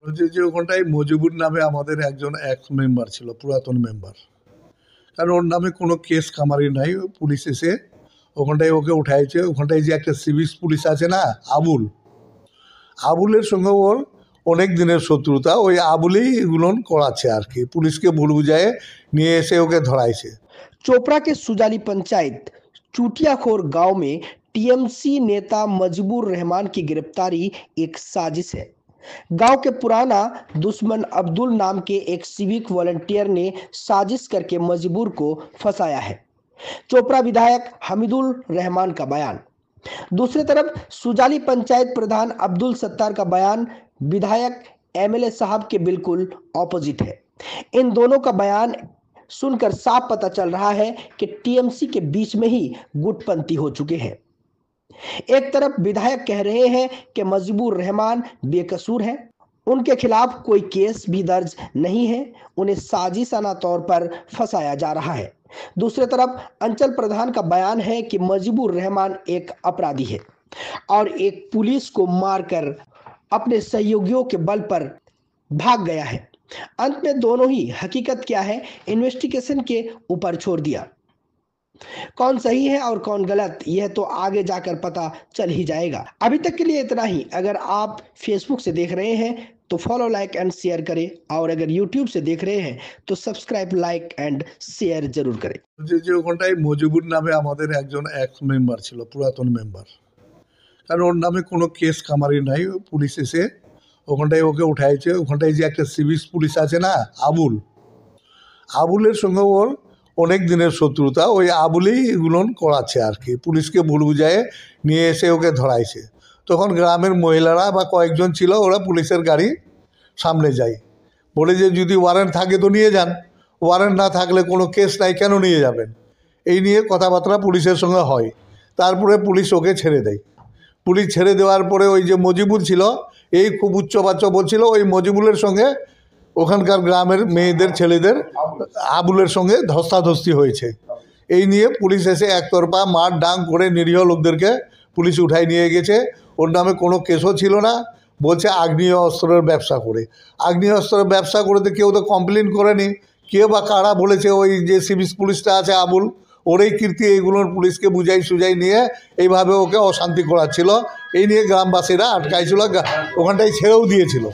যে ওখানটায় মজিবুর নামে আমাদের একজন এক্স মেম্বার ছিল, পুরাতন মেম্বার। কারণ ওর নামে কোনো কেস কামারি নাই। পুলিশ এসে ওখানটায় ওকে উঠাইছে। ওখানটায় যে একটা সিভিক পুলিশ আছে না, আবুলের সঙ্গে ওর অনেক দিনের শত্রুতা। ওই আবুলেই এগুলো করাচ্ছে আর কি, পুলিশকে ভুল বুঝায় নিয়ে এসে ওকে ধরাইছে। चोपड़ा के सुजाली पंचायत चूटियाखोर गांव में टीएमसी नेता मजबूर रहमान की गिरफ्तारी एक साजिश है। गांव के पुराना दुश्मन अब्दुल नाम के एक सिविक वॉलंटियर ने साजिश करके मजबूर को फंसाया है। चोपड़ा विधायक हमीदुल रहमान का बयान। दूसरी तरफ सुजाली पंचायत प्रधान अब्दुल सत्तार का बयान विधायक एमएलए साहब के बिल्कुल ऑपोजिट है। इन दोनों का बयान सुनकर साफ पता चल रहा है कि टीएमसी के बीच में ही गुटपंथी हो चुके हैं। एक तरफ विधायक कह रहे हैं कि मजबूर रहमान बेकसूर हैं, उनके खिलाफ कोई केस भी दर्ज नहीं है, उन्हें साजिशाना तौर पर फंसाया जा रहा है। दूसरी तरफ अंचल प्रधान का बयान है कि मजबूर रहमान एक अपराधी है और एक पुलिस को मारकर अपने सहयोगियों के बल पर भाग गया है। अंत में दोनों ही हकीकत क्या है इन्वेस्टिगेशन के ऊपर छोड़ दिया। कौन सही है और कौन गलत, यह तो आगे जाकर पता चल ही जाएगा। अभी तक के लिए इतना ही। अगर आप फेसबुक से देख रहे हैं तो फॉलो, लाइक एंड शेयर करें, और अगर यूट्यूब से देख रहे हैं तो सब्सक्राइब, लाइक एंड शेयर जरूर करें। যে ওখানটায় মজিবুর নামে আমাদের একজন এক্স মেম্বার ছিল, পুরাতন মেম্বার। কারণ ওর নামে কোনো কেস কামারি নাই। পুলিশ এসে ওখানটায় ওকে উঠাইছে। ওখানটায় যে একটা সিভিক পুলিশ আছে না, আবুলের সঙ্গে ওর অনেক দিনের শত্রুতা। ওই আবুলেই এগুলো করাচ্ছে আর কি, পুলিশকে ভুল বুঝায় নিয়ে এসে ওকে ধরাইছে। তখন গ্রামের মহিলারা বা কয়েকজন ছিল, ওরা পুলিশের গাড়ি সামনে যায়, বলে যে যদি ওয়ারেন্ট থাকে তো নিয়ে যান, ওয়ারেন্ট না থাকলে কোনো কেস নাই, কেন নিয়ে যাবেন। এই নিয়ে কথাবার্তা পুলিশের সঙ্গে হয়। তারপরে পুলিশ ওকে ছেড়ে দেয়। পুলিশ ছেড়ে দেওয়ার পরে ওই যে মজিবুর ছিল, এই খুব উচ্চবাচ্য বলছিল, ওই মজিবুলের সঙ্গে ওখানকার গ্রামের মেয়েদের ছেলেদের আবুলের সঙ্গে ধস্তাধস্তি হয়েছে। এই নিয়ে পুলিশ এসে একতরফা মার ডাং করে নিরীহ লোকদেরকে পুলিশ উঠাই নিয়ে গেছে। ওর নামে কোনো কেসও ছিল না। বলছে আগ্নেয় অস্ত্রের ব্যবসা করে। আগ্নেয় অস্ত্রের ব্যবসা করে তো কেউ তো কমপ্লেন করেনি। কে বা কারা বলেছে? ওই যে সিভিক পুলিশটা আছে আবুল, ওরই কীর্তি এইগুলোর পুলিশকে বুঝাই সুঝাই নিয়ে এইভাবে ওকে অশান্তি করাচ্ছিল। এই নিয়ে গ্রামবাসীরা আটকাইছিল, ওখানটায় ছেড়েও দিয়েছিল।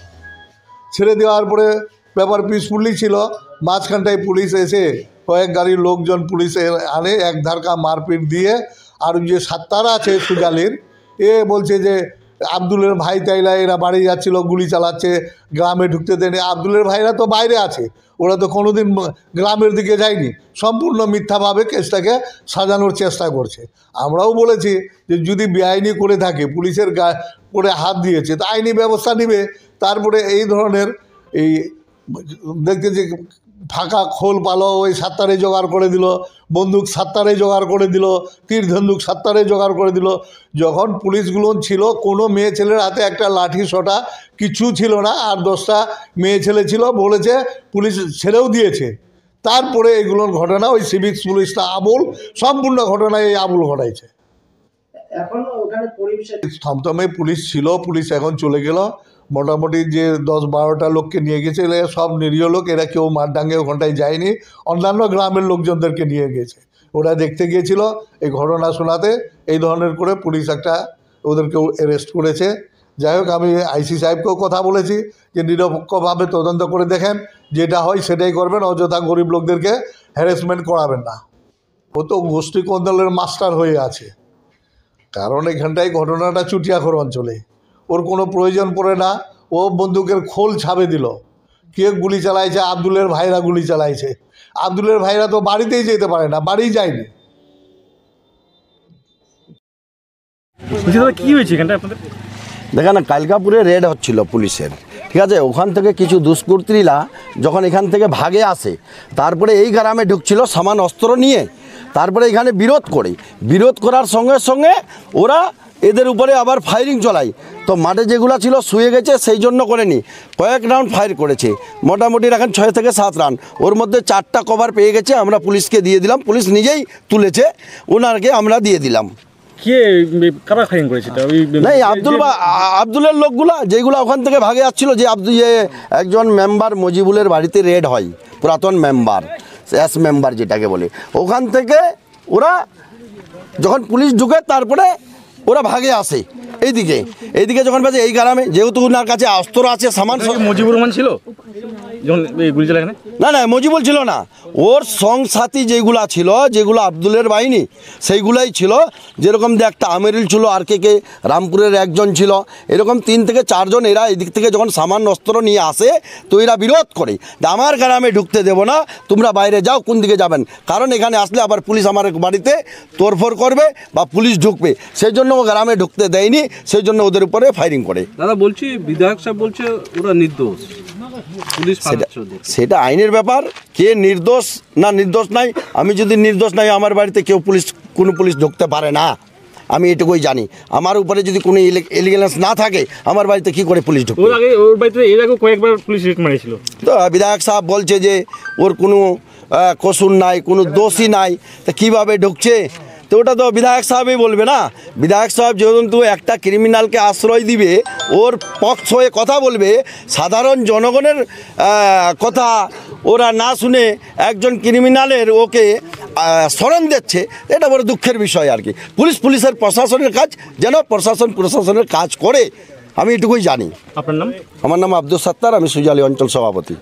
ছেড়ে দেওয়ার পরে ব্যাপার পিসফুলি ছিল। মাঝখানটায় পুলিশ এসে কয়েক গাড়ির লোকজন পুলিশ আনে, এক ধারকা মারপিট দিয়ে। আর যে সাত্তারা আছে সুজালির, এ বলছে যে আব্দুলের ভাই তাইলা এরা বাড়ি যাচ্ছিল, গুলি চালাচ্ছে, গ্রামে ঢুকতে দেয়নি। আব্দুলের ভাইরা তো বাইরে আছে, ওরা তো কোনোদিন গ্রামের দিকে যায়নি। সম্পূর্ণ মিথ্যাভাবে কেসটাকে সাজানোর চেষ্টা করছে। আমরাও বলেছি যে যদি বেআইনি করে থাকে, পুলিশের করে হাত দিয়েছে তো আইনি ব্যবস্থা নেবে। তারপরে এই ধরনের এই দেখতে যে ফাঁকা খোল পালো ওই সাত্তারে জোগাড় করে দিল, বন্দুক সাত্তারে জোগাড় করে দিল, তীর ধন্দুক সাত্তারে জোগাড় করে দিল। যখন পুলিশগুলো ছিল, কোনো মেয়ে ছেলের হাতে একটা লাঠি সোটা কিছু ছিল না। আর 10টা মেয়ে ছেলে ছিল, বলেছে পুলিশ ছেড়েও দিয়েছে। তারপরে এগুলোর ঘটনা ওই সিভিক পুলিশটা আবুল, সম্পূর্ণ ঘটনা এই আবুল ঘটাইছে। এখন ওখানে পরিবেশ থমথমে পুলিশ ছিল, পুলিশ এখন চলে গেল। মোটামুটি যে 10-12টা লোককে নিয়ে গেছে, সব নিরীহ লোক, এরা কেউ মারডাঙ্গে ওখানটায় যায়নি। অন্যান্য গ্রামের লোকজনদেরকে নিয়ে গেছে, ওরা দেখতে গিয়েছিল। এই ঘটনা শোনাতে এই ধরনের করে পুলিশ একটা ওদেরকেও অ্যারেস্ট করেছে। যাই হোক, আমি আইসি সাহেবকেও কথা বলেছি যে নিরপেক্ষভাবে তদন্ত করে দেখেন, যেটা হয় সেটাই করবেন, অযথা গরিব লোকদেরকে হ্যারাসমেন্ট করাবেন না। ও তো গোষ্ঠী কোন্দলের মাস্টার হয়ে আছে। কারণ এখানটায় ঘটনাটা চুটিয়াখোর অঞ্চলে, ওর কোনো প্রয়োজন পড়ে না। ও বন্দুকের খোল ছাপে দিল। কে গুলি চালাইছে? আব্দুলের ভাইরা গুলি চালাইছে। আব্দুলের ভাইরা তো বাড়িতেই যেতে পারে না, বাড়ি যায়নি। কি হয়েছে এখানটা আপনাদের? দেখেন না, কালকাপুরে রেড হচ্ছিল পুলিশের, ঠিক আছে। ওখান থেকে কিছু দুষ্কৃতীরা যখন এখান থেকে ভাগে আসে, তারপরে এই গ্রামে ঢুকছিল সামান অস্ত্র নিয়ে। তারপরে এখানে বিরোধ করার সঙ্গে সঙ্গে ওরা এদের উপরে আবার ফায়ারিং চলায়। তো মাঠে যেগুলো ছিল শুয়ে গেছে, সেই জন্য করেনি, কয়েক রাউন্ড ফায়ার করেছে। মোটামুটি এখন 6 থেকে 7 রাউন্ড, ওর মধ্যে 4টা কভার পেয়ে গেছে। আমরা পুলিশকে দিয়ে দিলাম, পুলিশ নিজেই তুলেছে, ওনারকে আমরা দিয়ে দিলাম। কে কারা ফাইন করেছে এটা? ওই না এই আব্দুলের লোকগুলা যেগুলো ওখান থেকে ভাগে যাচ্ছিল, যে একজন মেম্বার মজিবুলের বাড়িতে রেড হয়, পুরাতন মেম্বার, এস মেম্বার যেটাকে বলে, ওখান থেকে ওরা যখন পুলিশ ঢুকে তারপরে ওরা ভাগে আসে এইদিকে যখন বাজে এই গ্রামে, যেহেতু ওনার কাছে অস্ত্র আছে সামান। মুজিবুর রহমান ছিল যখন এই গুলি চালা এখানে? না মজিবুল ছিল না, ওর সংসাথী যেগুলা ছিল, যেগুলো আব্দুলের বাহিনী সেইগুলাই ছিল। যেরকম একটা আমিরুল ছিল, আর কে রামপুরের একজন ছিল, এরকম 3 থেকে 4 জন এরা এদিক থেকে যখন সামান্য অস্ত্র নিয়ে আসে তো এরা বিরোধ করে যে আমার গ্রামে ঢুকতে দেবো না, তোমরা বাইরে যাও, কোন দিকে যাবেন, কারণ এখানে আসলে আবার পুলিশ আমার বাড়িতে তোড়ফোড় করবে বা পুলিশ ঢুকবে, সেই জন্য ও গ্রামে ঢুকতে দেয়নি, সেই জন্য ওদের উপরে ফায়ারিং করে। দাদা বলছি, বিধায়ক সাহেব বলছে ওরা নির্দোষ, পুলিশ ফাঁসাচ্ছে ওদের। সেটা আইনের ব্যাপার, কে নির্দোষ না নির্দোষ নাই। আমি যদি নির্দোষ নাই, আমার বাড়িতে কোনো পুলিশ ঢুকতে পারে না, আমি এটুকুই জানি। আমার উপরে যদি কোনো এলিগেন্স না থাকে, আমার বাড়িতে কি করে পুলিশ ঢুকবে? ওর বাড়িতে এর আগে কয়েকবার পুলিশ রেড মারিয়েছিল। তো বিধায়ক সাহেব বলছে যে ওর কোনো কসুর নাই, কোনো দোষই নাই, তা কীভাবে ঢুকছে? তো ওটা তো বিধায়ক সাহেবই বলবে না। বিধায়ক সাহেব যেহেতু একটা ক্রিমিনালকে আশ্রয় দিবে, ওর পক্ষ হয়ে কথা বলবে, সাধারণ জনগণের কথা ওরা না শুনে একজন ক্রিমিনালের ওকে শরণ দিচ্ছে, এটা বড় দুঃখের বিষয় আর কি। পুলিশের প্রশাসনের কাজ যেন প্রশাসনের কাজ করে, আমি এটুকুই জানি। আপনার নাম? আমার নাম আব্দুল সত্তার, আমি সুজালি অঞ্চল সভাপতি।